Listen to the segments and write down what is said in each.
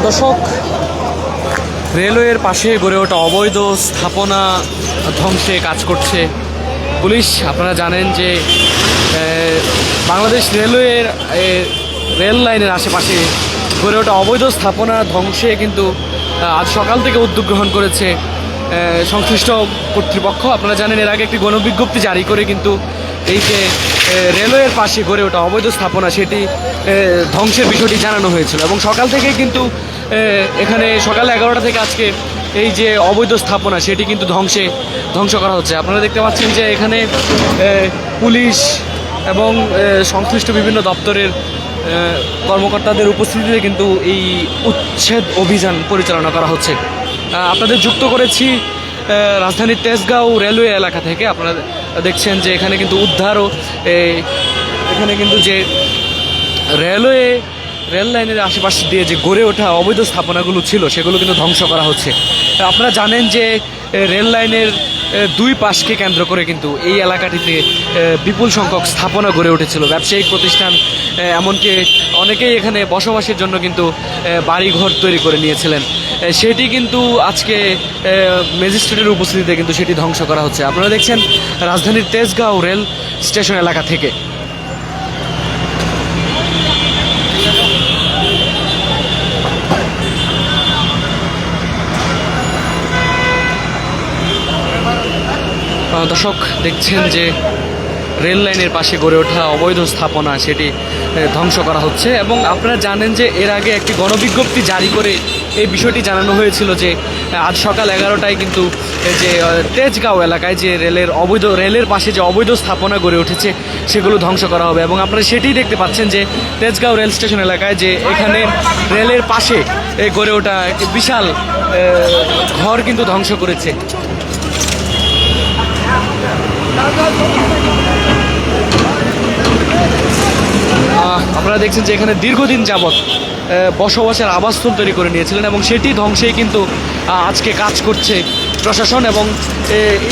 দর্শক, রেলওয়ের পাশে গড়ে ওঠা অবৈধ স্থাপনা ধ্বংসে কাজ করছে পুলিশ। আপনারা জানেন যে বাংলাদেশ রেলওয়ের রেল লাইনের আশেপাশে গড়ে ওঠা অবৈধ স্থাপনা ধ্বংসে কিন্তু আজ সকাল থেকে উদ্যোগ গ্রহণ করেছে সংশ্লিষ্ট কর্তৃপক্ষ। আপনারা জানেন এর আগে একটি গণবিজ্ঞপ্তি জারি করে কিন্তু এই যে রেলওয়ের পাশে গড়ে ওঠা অবৈধ স্থাপনা সেটি ধ্বংসের বিষয়টি জানানো হয়েছিল এবং সকাল থেকে কিন্তু এখানে সকাল 11টা থেকে আজকে এই যে অবৈধ স্থাপনা সেটি কিন্তু ধ্বংস করা হচ্ছে। আপনারা দেখতে পাচ্ছেন যে এখানে পুলিশ এবং সংশ্লিষ্ট বিভিন্ন দপ্তরের কর্মকর্তাদের উপস্থিতিতে কিন্তু এই উচ্ছেদ অভিযান পরিচালনা করা হচ্ছে। আপনাদের যুক্ত করেছি রাজধানীর তেজগাঁও রেলওয়ে এলাকা থেকে। আপনারা দেখছেন যে এখানে কিন্তু উদ্ধারও এখানে কিন্তু যে রেল লাইনের আশেপাশ দিয়ে যে গড়ে ওঠা অবৈধ স্থাপনাগুলো ছিল সেগুলো কিন্তু ধ্বংস করা হচ্ছে। আপনারা জানেন যে রেল লাইনের দুই পাশকে কেন্দ্র করে কিন্তু এই এলাকাটিতে বিপুল সংখ্যক স্থাপনা গড়ে উঠেছিল, ব্যবসায়িক প্রতিষ্ঠান, এমনকি অনেকেই এখানে বসবাসের জন্য কিন্তু বাড়িঘর তৈরি করে নিয়েছিলেন। সেটি কিন্তু আজকে ম্যাজিস্ট্রেটের উপস্থিতিতে কিন্তু সেটি ধ্বংস করা হচ্ছে। আপনারা দেখছেন রাজধানীর তেজগাঁও রেল স্টেশন এলাকা থেকে। দর্শক, দেখছেন যে রেল লাইনের পাশে গড়ে ওঠা অবৈধ স্থাপনা সেটি ধ্বংস করা হচ্ছে এবং আপনারা জানেন যে এর আগে একটি গণবিজ্ঞপ্তি জারি করে এই বিষয়টি জানানো হয়েছিল যে আজ সকাল 11টায় কিন্তু যে তেজগাঁও এলাকায় যে রেলের পাশে যে অবৈধ স্থাপনা গড়ে উঠেছে সেগুলো ধ্বংস করা হবে এবং আপনারা সেটিই দেখতে পাচ্ছেন যে তেজগাঁও রেল স্টেশন এলাকায় যে এখানে রেলের পাশে গড়ে ওঠা একটি বিশাল ঘর কিন্তু ধ্বংস করেছে। আপনারা দেখছেন যে এখানে দীর্ঘদিন যাবৎ বসবাসের আবাসস্থল তৈরি করে নিয়েছিলেন এবং সেটি ধ্বংসেই কিন্তু আজকে কাজ করছে প্রশাসন এবং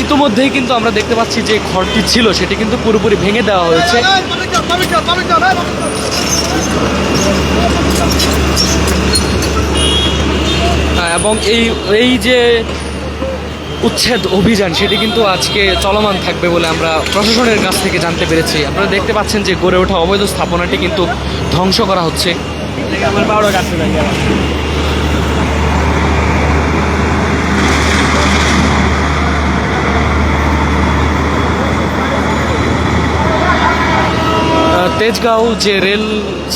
ইতিমধ্যেই কিন্তু আমরা দেখতে পাচ্ছি যে ঘরটি ছিল সেটি কিন্তু পুরোপুরি ভেঙে দেওয়া হয়েছে এবং এই যে উচ্ছেদ অভিযান সেটি কিন্তু আজকে চলমান থাকবে বলে আমরা প্রশাসনের কাছ থেকে জানতে পেরেছি। আপনারা দেখতে পাচ্ছেন যে গড়ে ওঠা অবৈধ স্থাপনাটি কিন্তু ধ্বংস করা হচ্ছে। তেজগাঁও যে রেল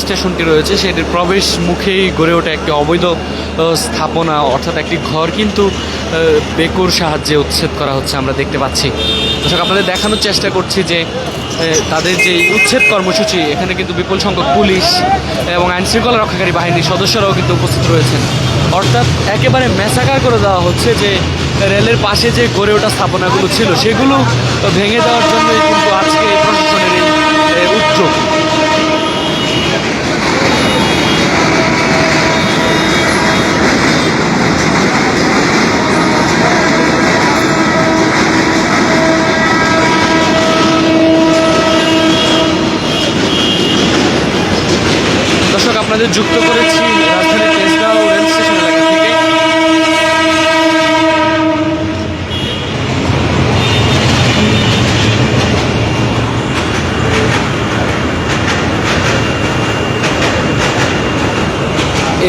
স্টেশনটি রয়েছে সেটির প্রবেশ মুখেই গড়ে ওঠা একটি অবৈধ স্থাপনা অর্থাৎ একটি ঘর কিন্তু বেকুর সাহায্যে উচ্ছেদ করা হচ্ছে আমরা দেখতে পাচ্ছি। দর্শক, আপনাদের দেখানোর চেষ্টা করছি যে তাদের যে উচ্ছেদ কর্মসূচি এখানে কিন্তু বিপুল সংখ্যক পুলিশ এবং আইনশৃঙ্খলা রক্ষাকারী বাহিনীর সদস্যরাও কিন্তু উপস্থিত রয়েছেন। অর্থাৎ একেবারে ম্যাসাকার করে দেওয়া হচ্ছে যে রেলের পাশে যে গড়ে ওঠা স্থাপনাগুলো ছিল সেগুলো ভেঙে দেওয়ার জন্যই কিন্তু আজকে প্রশাসনের এই উদ্যোগ। দর্শক, আপনাদের যুক্ত করেছি রাজধানীর তেজগাঁও রেল স্টেশন এলাকা থেকে।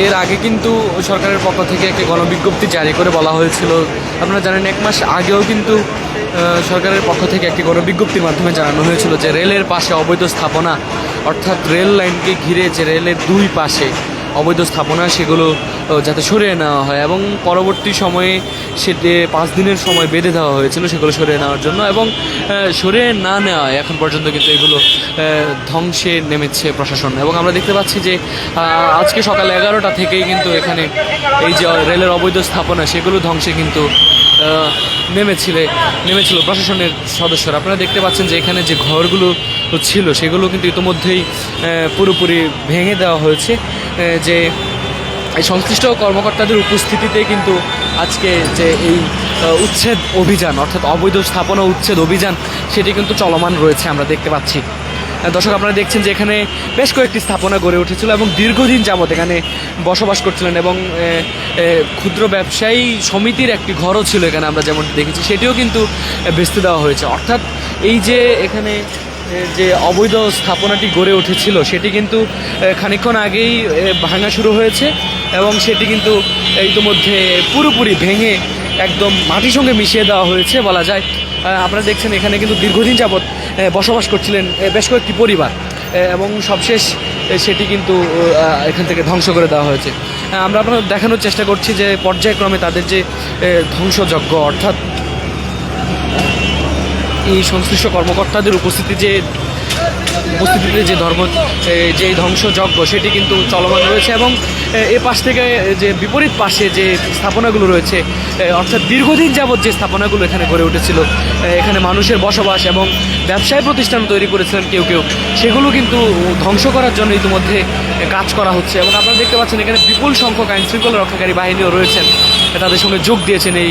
এর আগে কিন্তু সরকারের পক্ষ থেকে একটি গণবিজ্ঞপ্তি জারি করে বলা হয়েছিল, আপনারা জানেন 1 মাস আগেও কিন্তু সরকারের পক্ষ থেকে একটি গণবিজ্ঞপ্তির মাধ্যমে জানানো হয়েছিল যে রেলের পাশে অবৈধ স্থাপনা অর্থাৎ রেল লাইনকে ঘিরে যে রেলের দুই পাশে অবৈধ স্থাপনা সেগুলো যাতে সরিয়ে নেওয়া হয় এবং পরবর্তী সময়ে সেটি 5 দিনের সময় বেঁধে দেওয়া হয়েছিল সেগুলো সরিয়ে নেওয়ার জন্য এবং সরিয়ে না নেওয়ায় এখন পর্যন্ত কিন্তু এগুলো ধ্বংসে নেমেছে প্রশাসন। এবং আমরা দেখতে পাচ্ছি যে আজকে সকাল 11টা থেকেই কিন্তু এখানে এই যে রেলের অবৈধ স্থাপনা সেগুলো ধ্বংসে কিন্তু নেমেছিল প্রশাসনের সদস্যরা। আপনারা দেখতে পাচ্ছেন যে এখানে যে ঘরগুলো ছিল সেগুলো কিন্তু ইতিমধ্যেই পুরোপুরি ভেঙে দেওয়া হয়েছে। যে এই সংশ্লিষ্ট কর্মকর্তাদের উপস্থিতিতে কিন্তু আজকে যে এই উচ্ছেদ অভিযান অর্থাৎ অবৈধ স্থাপনা উচ্ছেদ অভিযান সেটি কিন্তু চলমান রয়েছে আমরা দেখতে পাচ্ছি। দর্শক আপনারা দেখছেন যে এখানে বেশ কয়েকটি স্থাপনা গড়ে উঠেছিল এবং দীর্ঘদিন যাবৎ এখানে বসবাস করছিলেন এবং ক্ষুদ্র ব্যবসায়ী সমিতির একটি ঘরও ছিল এখানে আমরা যেমন দেখেছি, সেটিও কিন্তু ভেস্তে দেওয়া হয়েছে। অর্থাৎ এই যে এখানে যে অবৈধ স্থাপনাটি গড়ে উঠেছিল সেটি কিন্তু খানিকক্ষণ আগেই ভাঙা শুরু হয়েছে এবং সেটি কিন্তু ইতিমধ্যে পুরোপুরি ভেঙে একদম মাটির সঙ্গে মিশিয়ে দেওয়া হয়েছে বলা যায়। আপনারা দেখছেন এখানে কিন্তু দীর্ঘদিন যাবৎ বসবাস করছিলেন বেশ কয়েকটি পরিবার এবং সবশেষ সেটি কিন্তু এখান থেকে ধ্বংস করে দেওয়া হয়েছে। আমরা আপনাদের দেখানোর চেষ্টা করছি যে পর্যায়ক্রমে তাদের যে ধ্বংসযজ্ঞ, অর্থাৎ এই সংশ্লিষ্ট কর্মকর্তাদের উপস্থিতিতে যে যে ধ্বংসযজ্ঞ সেটি কিন্তু চলমান রয়েছে এবং এ পাশ থেকে যে বিপরীত পাশে যে স্থাপনাগুলো রয়েছে, অর্থাৎ দীর্ঘদিন যাবৎ যে স্থাপনাগুলো এখানে গড়ে উঠেছিল, এখানে মানুষের বসবাস এবং ব্যবসায় প্রতিষ্ঠান তৈরি করেছিলেন কেউ কেউ, সেগুলো কিন্তু ধ্বংস করার জন্য ইতিমধ্যে কাজ করা হচ্ছে। এবং আপনারা দেখতে পাচ্ছেন এখানে বিপুল সংখ্যক আইনশৃঙ্খলা রক্ষাকারী বাহিনীও রয়েছেন, তাদের সঙ্গে যোগ দিয়েছেন এই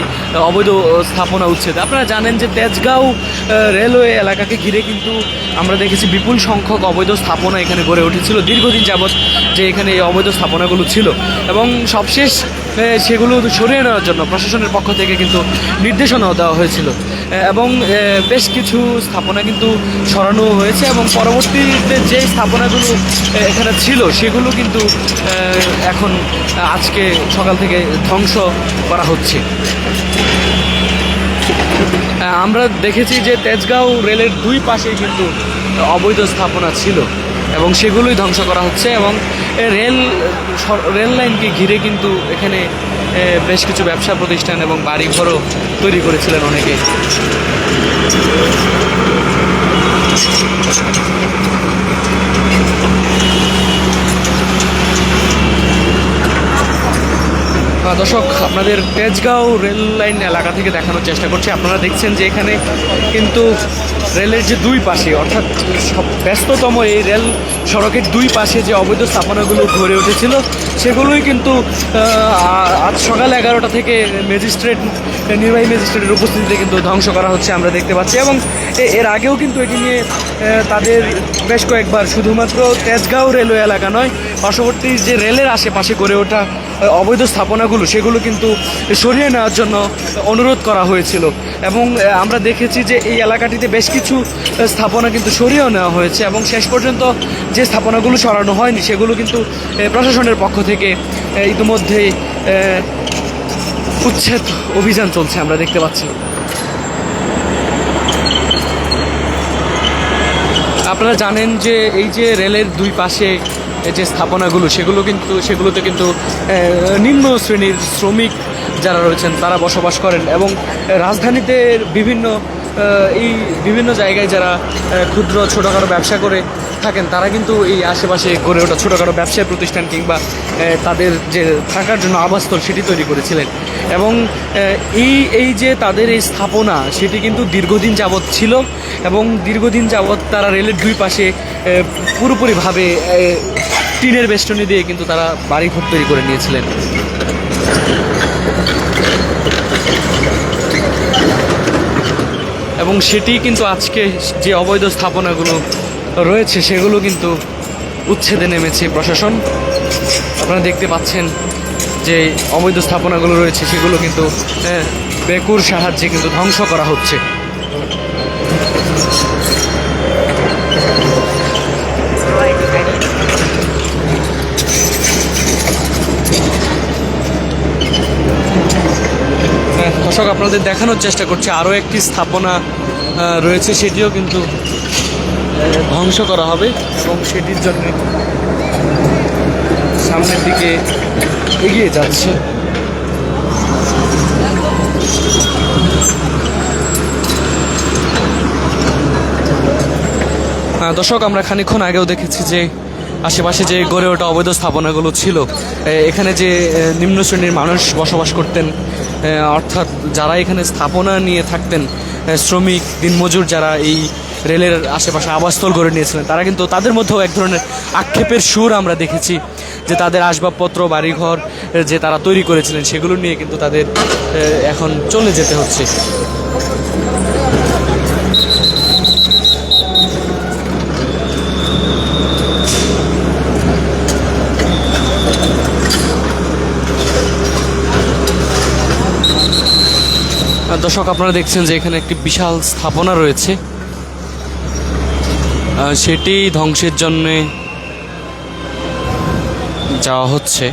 অবৈধ স্থাপনা উচ্ছেদে। আপনারা জানেন যে তেজগাঁও রেলওয়ে এলাকাকে ঘিরে কিন্তু আমরা দেখেছি বিপুল সংখ্যক অবৈধ স্থাপনা এখানে গড়ে উঠেছিল দীর্ঘদিন যাবৎ, যে এখানে এই অবৈধ স্থাপনাগুলো ছিল এবং সবশেষ সেগুলো সরিয়ে নেওয়ার জন্য প্রশাসনের পক্ষ থেকে কিন্তু নির্দেশনাও দেওয়া হয়েছিল এবং বেশ কিছু স্থাপনা কিন্তু সরানো হয়েছে এবং পরবর্তীতে যে স্থাপনাগুলো এখানে ছিল সেগুলো কিন্তু এখন আজকে সকাল থেকে ধ্বংস করা হচ্ছে। আমরা দেখেছি যে তেজগাঁও রেলের দুই পাশেই কিন্তু অবৈধ স্থাপনা ছিল এবং সেগুলোই ধ্বংস করা হচ্ছে এবং রেল লাইনকে ঘিরে কিন্তু এখানে বেশ কিছু ব্যবসা প্রতিষ্ঠান এবং বাড়িঘরও তৈরি করেছিলেন অনেকে। দর্শক আপনাদের তেজগাঁও রেল লাইন এলাকা থেকে দেখানোর চেষ্টা করছি। আপনারা দেখছেন যে এখানে কিন্তু রেলের যে দুই পাশে, অর্থাৎ ব্যস্ততম এই রেল সড়কের দুই পাশে যে অবৈধ স্থাপনাগুলো গড়ে উঠেছিল সেগুলোই কিন্তু আজ সকাল 11টা থেকে নির্বাহী ম্যাজিস্ট্রেটের উপস্থিতিতে কিন্তু ধ্বংস করা হচ্ছে আমরা দেখতে পাচ্ছি। এবং এর আগেও কিন্তু এটি নিয়ে তাদের বেশ কয়েকবার, শুধুমাত্র তেজগাঁও রেলওয়ে এলাকা নয়, পার্শ্ববর্তী যে রেলের আশেপাশে গড়ে ওঠা অবৈধ স্থাপনাগুলো সেগুলো কিন্তু সরিয়ে নেওয়ার জন্য অনুরোধ করা হয়েছিল এবং আমরা দেখেছি যে এই এলাকাটিতে বেশ কিছু স্থাপনা কিন্তু সরিয়েও নেওয়া হয়েছে এবং শেষ পর্যন্ত যে স্থাপনাগুলো সরানো হয়নি সেগুলো কিন্তু প্রশাসনের পক্ষ থেকে ইতিমধ্যেই উচ্ছেদ অভিযান চলছে আমরা দেখতে পাচ্ছি। আপনারা জানেন যে এই যে রেলের দুই পাশে যে স্থাপনাগুলো সেগুলোতে কিন্তু নিম্ন শ্রেণীর শ্রমিক যারা রয়েছেন তারা বসবাস করেন এবং রাজধানীতে বিভিন্ন জায়গায় যারা ক্ষুদ্র ছোটোখাটো ব্যবসা করে থাকেন তারা কিন্তু এই আশেপাশে গড়ে ওঠা ছোটোখাটো ব্যবসায় প্রতিষ্ঠান কিংবা তাদের যে থাকার জন্য আবাসস্থল সেটি তৈরি করেছিলেন এবং এই যে তাদের এই স্থাপনা সেটি কিন্তু দীর্ঘদিন যাবৎ ছিল এবং দীর্ঘদিন যাবৎ তারা রেলের দুই পাশে পুরোপুরিভাবে টিনের বেষ্টনী দিয়ে কিন্তু তারা বাড়িঘর তৈরি করে নিয়েছিলেন। এবং সেটি কিন্তু আজকে যে অবৈধ স্থাপনাগুলো রয়েছে সেগুলো কিন্তু উচ্ছেদে নেমেছে প্রশাসন। আপনারা দেখতে পাচ্ছেন যে অবৈধ স্থাপনাগুলো রয়েছে সেগুলো কিন্তু বেকুর সাহায্যে কিন্তু ধ্বংস করা হচ্ছে। দর্শক আপনাদের দেখানোর চেষ্টা করছে আরও একটি স্থাপনা রয়েছে, সেটিও কিন্তু ধ্বংস করা হবে এবং সেটির জন্য সামনের দিকে এগিয়ে যাচ্ছে। দর্শক আমরা খানিকক্ষণ আগেও দেখেছি যে আশেপাশে যে গড়ে ওঠা অবৈধ স্থাপনাগুলো ছিল, এখানে যে নিম্ন শ্রেণীর মানুষ বসবাস করতেন, অর্থাৎ যারা এখানে স্থাপনা নিয়ে থাকতেন, শ্রমিক দিনমজুর যারা এই রেলের আশেপাশে আবাসস্থল গড়ে নিয়েছিলেন, তারা কিন্তু তাদের মধ্যেও এক ধরনের আক্ষেপের সুর আমরা দেখেছি যে তাদের আসবাবপত্র বাড়িঘর যে তারা তৈরি করেছিলেন সেগুলো নিয়ে কিন্তু তাদের এখন চলে যেতে হচ্ছে। দর্শক আপনারা দেখছেন যে এখানে একটি বিশাল স্থাপনা রয়েছে, সেটি ধ্বংসের জন্যে যাওয়া হচ্ছে।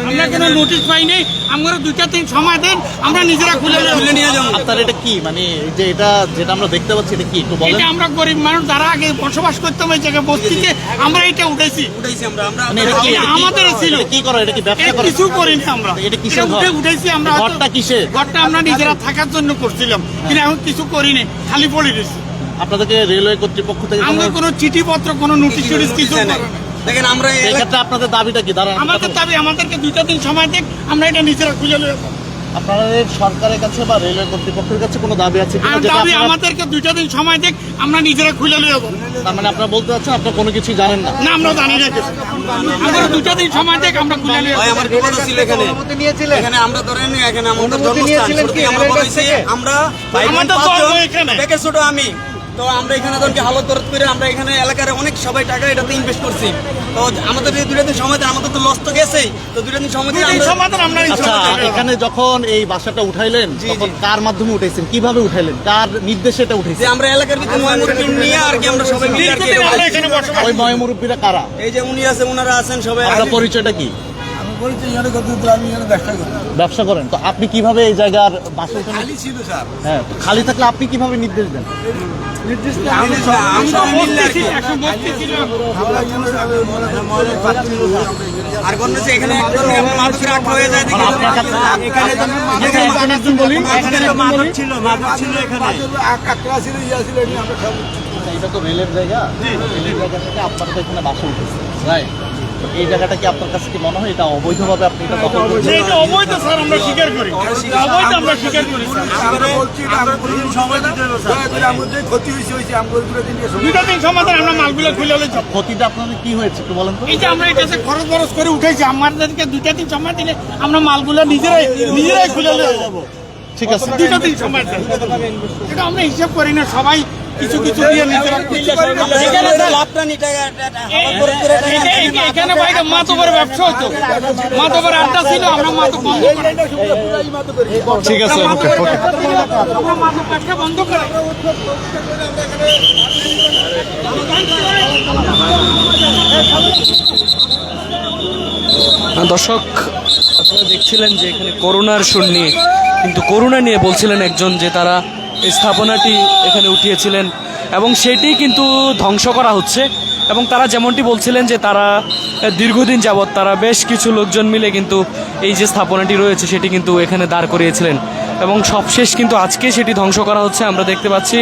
আমরা কোনো নোটিশ পাইনি, আমরা 2-3 সময় দেন, আমরা নিজেরা খুলে নিয়ে যাবো। আপনার এটা কি মানে যে এটা যেটা আমরা দেখতে পাচ্ছি এটা কি একটু বলেন? এটা আমরা গরিব মানুষ যারা আগে বসবাস করতাম ওই জায়গায় বস্তিতে, আমরা এটা উঠাইছি মানে এটা কি আমাদের ছিল। এটা কি করো? এটা কি ব্যবসা করো? কিছু করিনি আমরা, এটা কিসের ঘর? উঠাইছি আমরা। ঘরটা কিসের? ঘরটা আমরা নিজেরা থাকার জন্য করছিলাম, কিন্তু এখন কিছু করিনি, খালি পড়ে গেছি। আপনাদেরকে রেলওয়ে কর্তৃপক্ষ থেকে আমরা কোনো চিঠিপত্র কোনো নোটিশ কিছু দেখেন আমরা এই ক্ষেত্রে আপনাদের দাবিটা কি? দাঁড়ান, আমাদের দাবি আমাদেরকে 2-3 সময় দেখ, আমরা এটা নিজেরা খুলে নেব। আপনাদের সরকারের কাছে বা রেলওয়ে কর্তৃপক্ষের কাছে কোনো দাবি আছে কিনা? আর যেটা দাবি আপনারা- আমাদেরকে 2-3 সময় দেখ, আমরা নিজেরা খুলে নেব। তার মানে আপনারা বলতে চাচ্ছেন আপনারা কোনো কিছু জানেন না? না, আমরা জানি না কিছু। আমরা 2-3 সময় দেখ, আমরা খুলে নেব। ভাই আমার বিপদ ছিল এখানে। এখানে আমরা ধরেন এখানে আমাদের জন্মস্থান শুরুতে আমরা বড় হইছি, আমরা ভাই বোন আমাদের পাঁচজন, জন্ম এখানে। দেখে ছোট আমি। তো আমরা এখানে ধরকে হালত দরদ করে আমরা এখানে এলাকার অনেক সবাই টাকা এটাতে ইনভেস্ট করছি। তো আমাদের এই 2 দিন সময় দেন, আমাদের তো লস তো গেছেই। তো 2 দিন সময় দিয়ে 2-3 আমরা সময় দেন, আমরা আচ্ছা, এখানে যখন এই বাসাটা উঠাইলেন তখন কার মাধ্যমে উঠাইছেন, কিভাবে উঠাইলেন, কার নির্দেশে এটা যে উঠাইছেন? আমরা এলাকার ভিতরে ময়মুরুব্বি নিয়ে আর কি আমরা সবাই মিলে আর কি এটা আমরা বানাইছি। এখানে বসবাস ওই ময়মুরব্বীরা কারা? এই যে উনি আছে, ওনারা আছেন সবাই। আপনার পরিচয়টা কি? ব্যবসা করেন। তো আপনি কিভাবে এই জায়গার বাসা উঠালেন? হ্যাঁ, তো খালি থাকলে আপনি কিভাবে নির্দেশ দেন? আমরা সবাই মিলে আর কি। একশো বস্তি ছিল। আর কোন হচ্ছে এখানে এক ধরনের মাদকের আখ্যা হয়ে যায় দেখি আপনার কাছে এখানে তো এখানে একজন বলি, এখানে তো মাদক ছিল এখানে। এটা তো রেলের জায়গা, রেলের জায়গা থেকে আপনার তো এখানে বাসা উঠেছে, রাইট? তো এই জায়গাটা কি আপনার কাছে কি মনে হয় এটা অবৈধভাবে আপনি এটা দখল যে করছেন? এটা অবৈধ স্যার, আমরা স্বীকার করি। অবৈধ আমরা স্বীকার করি স্যার। 2-3 সময় দেন, আমরা মালগুলো খুলে নেব। ক্ষতিটা আপনাদের কি হয়েছে একটু বলেন তো? এই যে আমরা এটাতে খরচ বরচ করে উঠেছি, আমাদেরকে 2-3 সময় দিলে আমরা মালগুলো নিজেরাই খুলে নেব। ঠিক আছে, 2-3 সময় দেন। এটা আমরা হিসাব করি না, সবাই কিছু কিছু দিয়ে নিজেরা এখানে তো লাভটানি টাকা এখানে বাইরে মাতবরের ব্যবসা হতো, মাতবর আড্ডা ছিল, আমরা মাতব বন্ধ করে ঠিক আছে, ওকে ওকে। আমরা মাতব ব্যবসা বন্ধ করে দর্শক আপনারা দেখছিলেন যে এখানে করোনার সুর নিয়ে, কিন্তু করোনা নিয়ে বলছিলেন একজন যে তারা এই স্থাপনাটি এখানে উঠিয়েছিলেন এবং সেটি কিন্তু ধ্বংস করা হচ্ছে। এবং তারা যেমনটি বলছিলেন যে তারা দীর্ঘদিন যাবৎ তারা বেশ কিছু লোকজন মিলে কিন্তু এই যে স্থাপনাটি রয়েছে সেটি কিন্তু এখানে দাঁড় করিয়েছিলেন এবং সবশেষ কিন্তু আজকে সেটি ধ্বংস করা হচ্ছে আমরা দেখতে পাচ্ছি।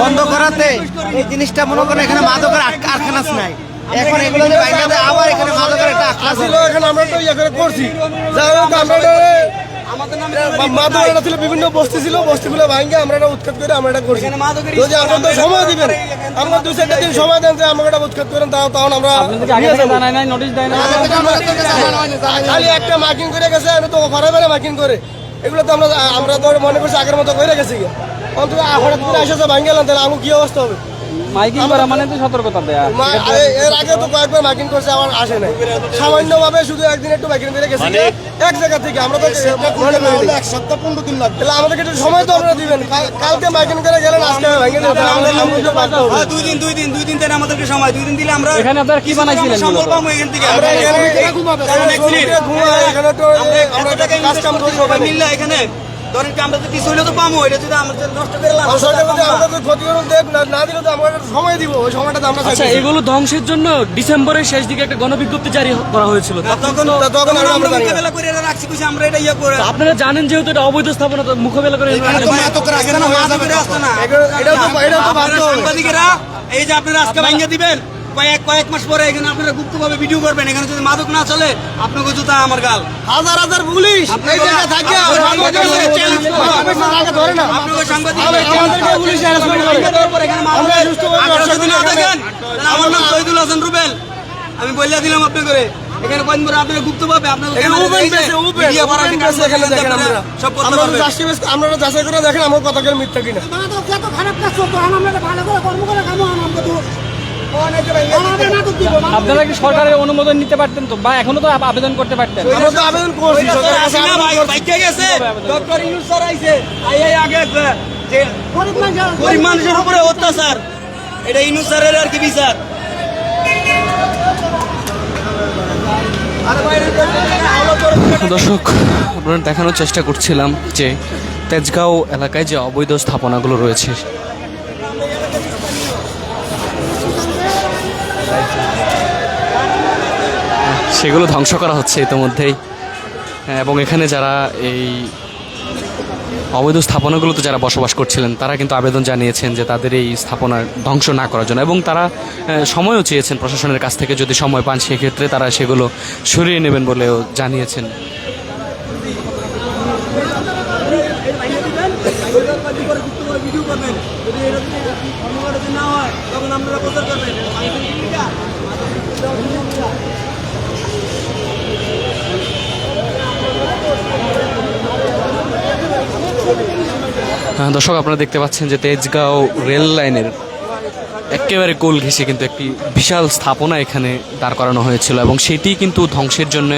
বন্ধ করাতে এই জিনিসটা মনে করেন এখানে মাদকের কারখানা নাই, এখন এগুলো যে বাইরে আবার এখানে মাদকের একটা আখড়া ছিল, এখানে আমরা তো ইয়ে করে করছি। যাই হোক আমরা মাদক ছিল, বিভিন্ন বস্তি ছিল, বস্তিগুলো ভাঙে আমরা এটা উৎখাত করে আমরা এটা করছি। যদি আমাদের সময় দিবেন, আমরা 2-4 দিন সময় দেন যে আমাকে এটা উৎখাত করেন, তখন আমরা খালি একটা মার্কিং করে গেছে, আমি তো ফারে মার্কিং করে এগুলো তো আমরা তো মনে করছি আগের মতো করে গেছি। অন্তত হঠাৎ করে এসেছে ভাঙে গেলাম, তাহলে আমার কি অবস্থা হবে? মাইকিং করা মানে তো সতর্কতা দেয়া। এর আগে তো কয়েকবার মাইকিং করছে, আমার আসে নাই, সামান্য ভাবে শুধু একদিন একটু মাইকিং করে গেছি এক জায়গা থেকে। আমরা তো 1 সপ্তাহ 15 দিন লাগবে, তাহলে আমাদেরকে একটু সময় তো আপনারা দিবেন। কালকে মাইকিং করে গেলেন, আজকে ভেঙে দেবেন, হ্যাঁ, 2 দিন দেন আমাদেরকে সময়। 2 দিন দিলে আমরা এখানে আপনারা কি বানাইছিলেন? সম্বল পাবো এখান থেকে। আমরা এখানে ঘুমাই, এখানে তো আমরা আমরা টাকা কাজ কাম করি সবাই মিললে এখানে ধরেন কি আমরা তো কিছু হইলে তো পাবো, এটা যদি আমরা যদি নষ্ট করে লাভ আছে, সরকার যদি আমাদের ক্ষতিপূরণ দেখ না দিলে তো আমরা একটা সময় দিব, ওই সময়টাতে আমরা আচ্ছা, এগুলো ধ্বংসের জন্য ডিসেম্বরের শেষ দিকে একটা গণবিজ্ঞপ্তি জারি করা হয়েছিল। তখন তখন আমরা আমরা জানি না। মোকাবেলা করে এটা রাখছি, কিছু আমরা এটা ইয়ে করে আপনারা জানেন যেহেতু এটা অবৈধ স্থাপনা, তো মোকাবেলা করে এটাও তো ভাবতে হবে। সাংবাদিকেরা এই যে আপনারা আজকে ভাঙ্গা দিবেন, কয়েক মাস পরে এখানে আপনারা গুপ্তভাবে ভিডিও করবেন, এখানে যদি মাদক না চলে আপনাকে জুতা আমার গাল। হাজার হাজার পুলিশ এই জায়গায় থাকে, ধরে না। আপনাকে সাংবাদিক আমাদেরকে পুলিশ harassment করে। আমরা সুষ্ঠুভাবে ব্যবসা করি এখানে। আমার নাম শহীদুল হাসান রুবেল, আমি বলে দিলাম আপনি করে এখানে কয়েকদিন পরে আপনারা গুপ্তভাবে আপনাদের এখানে open place, open place এখানে দেখেন আপনারা। সব করতে আমরা পারবেন। আপনারা যাচাই করে দেখেন আমার কথা কেন মিথ্যা কিনা। খারাপ কাজ করতো, আমরা ভালো করে কর্ম করে খাবো, আমাকে তো আপনারা কি সরকারের অনুমোদন নিতে পারতেন তো, বা এখনো তো আবেদন করতে পারতেন? আমরা তো আবেদন করছি সরকারের কাছে, আসেনা ভাই, বাইকে গেছে ডক্টর ইউনূস স্যার আইছে, আই আগে যে গরিব মানুষের উপরে অত্যাচার, এটা ইউনূস স্যারের আর কি বিচার। দর্শক, আপনারা দেখানোর চেষ্টা করছিলাম যে তেজগাঁও এলাকায় যে অবৈধ স্থাপনাগুলো রয়েছে সেগুলো ধ্বংস করা হচ্ছে ইতিমধ্যেই, এবং এখানে যারা এই অবৈধ স্থাপনাগুলোতে যারা বসবাস করছিলেন তারা কিন্তু আবেদন জানিয়েছেন যে তাদের এই স্থাপনা ধ্বংস না করার জন্য, এবং তারা সময়ও চেয়েছেন প্রশাসনের কাছ থেকে, যদি সময় পান সেক্ষেত্রে তারা সেগুলো সরিয়ে নেবেন বলেও জানিয়েছেন। ভিডিও করবেন, যদি এরকম কর্মকাণ্ড না হয় তখন আপনারা প্রচার করবেন। দর্শক, আপনারা দেখতে পাচ্ছেন যে তেজগাঁও রেল লাইনের একেবারে কোল ঘেঁষে কিন্তু একটি বিশাল স্থাপনা এখানে দাঁড় করানো হয়েছিল, এবং সেটি কিন্তু ধ্বংসের জন্য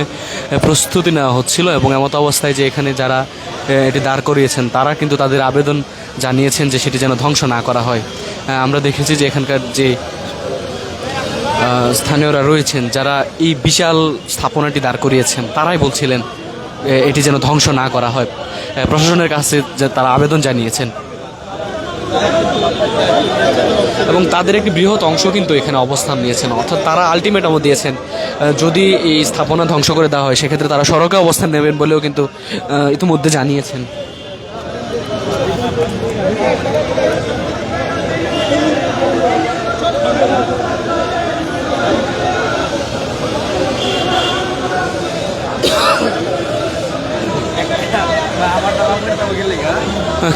প্রস্তুতি নেওয়া হচ্ছিল। এবং এমত অবস্থায় যে এখানে যারা এটি দাঁড় করিয়েছেন তারা কিন্তু তাদের আবেদন জানিয়েছেন যে সেটি যেন ধ্বংস না করা হয়। আমরা দেখেছি যে এখানকার যে স্থানীয়রা রয়েছেন যারা এই বিশাল স্থাপনাটি দাঁড় করিয়েছেন তারাই বলছিলেন এটি যেন ধ্বংস না করা হয়। প্রশাসনের কাছে যে তারা আবেদন জানিয়েছেন, এবং তাদের একটি বৃহৎ অংশ কিন্তু এখানে অবস্থান নিয়েছেন, অর্থাৎ তারা আলটিমেটামও দিয়েছেন যদি এই স্থাপনা ধ্বংস করে দেওয়া হয় সেক্ষেত্রে তারা সড়কে অবস্থান নেবেন বলেও কিন্তু ইতিমধ্যে জানিয়েছেন।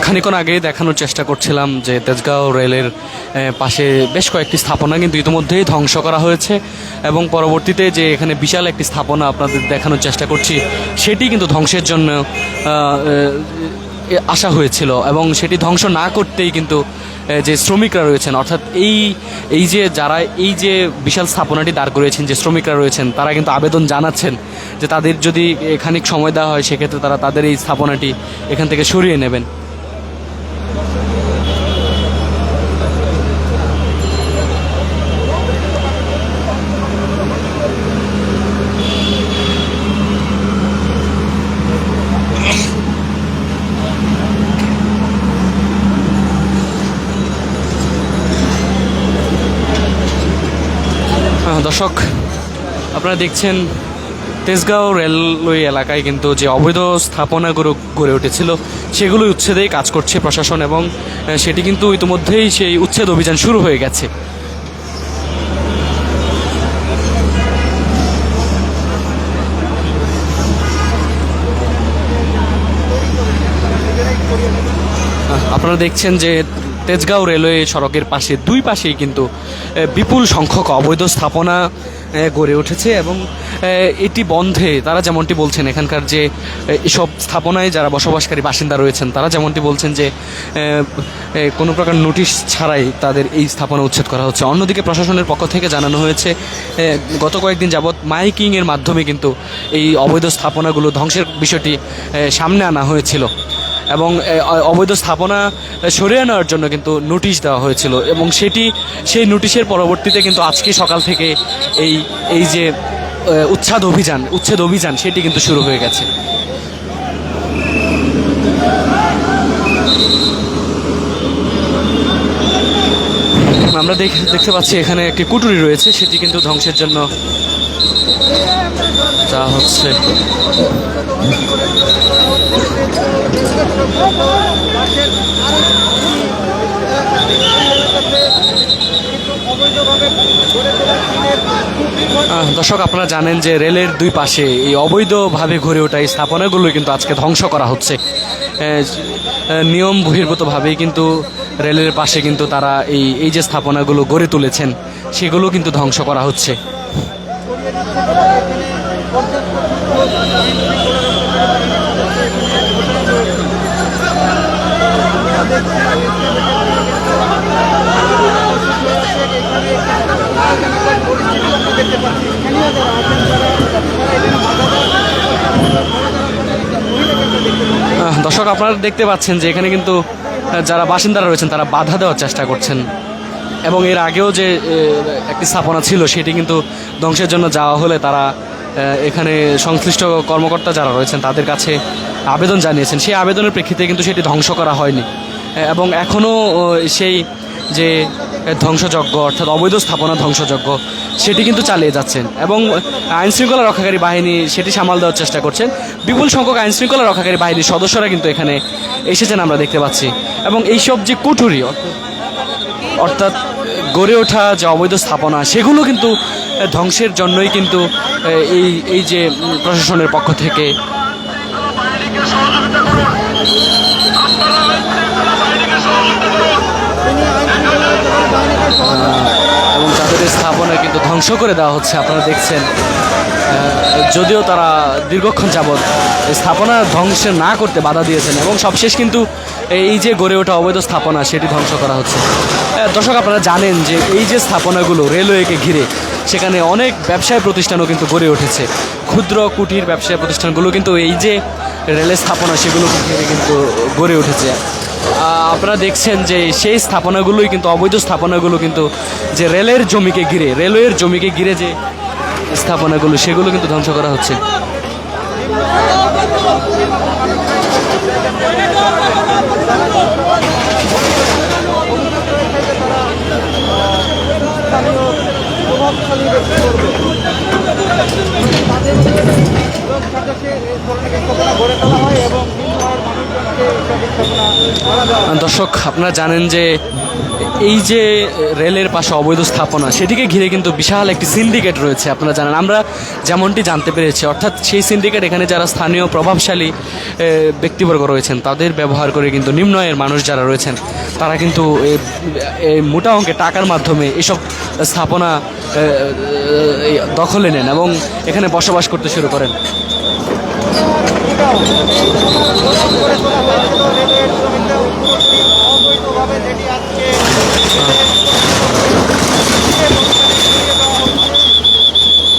খানিকক্ষণ আগেই দেখানোর চেষ্টা করছিলাম যে তেজগাঁও রেলের পাশে বেশ কয়েকটি স্থাপনা কিন্তু ইতিমধ্যেই ধ্বংস করা হয়েছে, এবং পরবর্তীতে যে এখানে বিশাল একটি স্থাপনা আপনাদের দেখানোর চেষ্টা করছি সেটি কিন্তু ধ্বংসের জন্য আসা হয়েছিল, এবং সেটি ধ্বংস না করতেই কিন্তু যে শ্রমিকরা রয়েছেন, অর্থাৎ এই যে যারা এই যে বিশাল স্থাপনাটি দাঁড় করিয়েছেন যে শ্রমিকরা রয়েছেন তারা কিন্তু আবেদন জানাচ্ছেন যে তাদের যদি খানিক সময় দেওয়া হয় সেক্ষেত্রে তারা তাদের এই স্থাপনাটি এখান থেকে সরিয়ে নেবেন। দর্শক, আপনারা দেখছেন তেজগাঁও রেলওয়ে এলাকায় কিন্তু যে অবৈধ স্থাপনাগুলো গড়ে উঠেছিল সেগুলোই উচ্ছেদেই কাজ করছে প্রশাসন, এবং সেটি কিন্তু ইতিমধ্যেই সেই উচ্ছেদ অভিযান শুরু হয়ে গেছে। আপনারা দেখছেন যে তেজগাঁও রেলওয়ে সড়কের পাশে দুই পাশেই কিন্তু বিপুল সংখ্যক অবৈধ স্থাপনা গড়ে উঠেছে, এবং এটি বন্ধে তারা যেমনটি বলছেন, এখানকার যে এসব স্থাপনায় যারা বসবাসকারী বাসিন্দা রয়েছেন তারা যেমনটি বলছেন যে কোনো প্রকার নোটিশ ছাড়াই তাদের এই স্থাপনা উচ্ছেদ করা হচ্ছে। অন্যদিকে প্রশাসনের পক্ষ থেকে জানানো হয়েছে গত কয়েকদিন যাবৎ মাইকিংয়ের মাধ্যমে কিন্তু এই অবৈধ স্থাপনাগুলো ধ্বংসের বিষয়টি সামনে আনা হয়েছিল, এবং অবৈধ স্থাপনা সরিয়ে নেওয়ার জন্য কিন্তু নোটিশ দেওয়া হয়েছিল, এবং সেই নোটিশের পরবর্তীতে কিন্তু আজকে সকাল থেকে এই যে উচ্ছেদ অভিযান সেটি কিন্তু শুরু হয়ে গেছে। আমরা দেখতে পাচ্ছি এখানে একটি কুটুরি রয়েছে, সেটি কিন্তু ধ্বংসের জন্য যা হচ্ছে। দর্শক, আপনারা জানেন যে রেলের দুই পাশে এই অবৈধভাবে গড়ে ওঠা এই স্থাপনাগুলো কিন্তু আজকে ধ্বংস করা হচ্ছে। নিয়ম বহির্ভূতভাবেই কিন্তু রেলের পাশে কিন্তু তারা এই যে স্থাপনাগুলো গড়ে তুলেছেন সেগুলো কিন্তু ধ্বংস করা হচ্ছে। দর্শক, আপনারা দেখতে পাচ্ছেন যে এখানে কিন্তু যারা বাসিন্দারা রয়েছেন তারা বাধা দেওয়ার চেষ্টা করছেন, এবং এর আগেও যে একটি স্থাপনা ছিল সেটি কিন্তু ধ্বংসের জন্য যাওয়া হলে তারা এখানে সংশ্লিষ্ট কর্মকর্তা যারা রয়েছেন তাদের কাছে আবেদন জানিয়েছেন। সেই আবেদনের প্রেক্ষিতে কিন্তু সেটি ধ্বংস করা হয়নি, এবং এখনও সেই যে ধ্বংসযজ্ঞ অর্থাৎ অবৈধ স্থাপনা ধ্বংসযজ্ঞ সেটি কিন্তু চালিয়ে যাচ্ছেন, এবং আইনশৃঙ্খলা রক্ষাকারী বাহিনী সেটি সামাল দেওয়ার চেষ্টা করছেন। বিপুল সংখ্যক আইনশৃঙ্খলা রক্ষাকারী বাহিনীর সদস্যরা কিন্তু এখানে এসেছেন আমরা দেখতে পাচ্ছি, এবং এইসব যে কুঠুরি অর্থাৎ গড়ে ওঠা যে অবৈধ স্থাপনা সেগুলো কিন্তু ধ্বংসের জন্যই কিন্তু এই যে প্রশাসনের পক্ষ থেকে এবং তাদের স্থাপনা কিন্তু ধ্বংস করে দেওয়া হচ্ছে। আপনারা দেখছেন, যদিও তারা দীর্ঘক্ষণ যাবৎ স্থাপনা ধ্বংস না করতে বাধা দিয়েছেন, এবং সবশেষ কিন্তু এই যে গড়ে ওঠা অবৈধ স্থাপনা সেটি ধ্বংস করা হচ্ছে। দর্শক, আপনারা জানেন যে এই যে স্থাপনাগুলো রেলওয়েকে ঘিরে সেখানে অনেক ব্যবসায় প্রতিষ্ঠানও কিন্তু গড়ে উঠেছে। ক্ষুদ্র কুটির ব্যবসায় প্রতিষ্ঠানগুলো কিন্তু এই যে রেলের স্থাপনা সেগুলোকে ঘিরে কিন্তু গড়ে উঠেছে। আপনারা দেখছেন যে সেই স্থাপনাগুলোই কিন্তু অবৈধ স্থাপনাগুলো কিন্তু যে রেলের জমিকে ঘিরে রেলওয়ের জমিকে ঘিরে যে স্থাপনাগুলো সেগুলো কিন্তু ধ্বংস করা হচ্ছে। দর্শক, আপনারা জানেন যে এই যে রেলের পাশে অবৈধ স্থাপনা সেটিকে ঘিরে কিন্তু বিশাল একটি সিন্ডিকেট রয়েছে। আপনারা জানেন, আমরা যেমনটি জানতে পেরেছি, অর্থাৎ সেই সিন্ডিকেট এখানে যারা স্থানীয় প্রভাবশালী ব্যক্তিবর্গ রয়েছেন তাদের ব্যবহার করে কিন্তু নিম্ন আয়ের মানুষ যারা রয়েছেন তারা কিন্তু এই মোটা অঙ্কের টাকার মাধ্যমে এসব স্থাপনা দখলে নেন এবং এখানে বসবাস করতে শুরু করেন।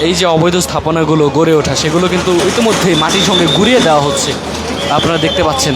এই যে অবৈধ স্থাপনাগুলো গড়ে ওঠা সেগুলো কিন্তু ইতিমধ্যেই মাটির সঙ্গে ঘুরিয়ে দেওয়া হচ্ছে, আপনারা দেখতে পাচ্ছেন।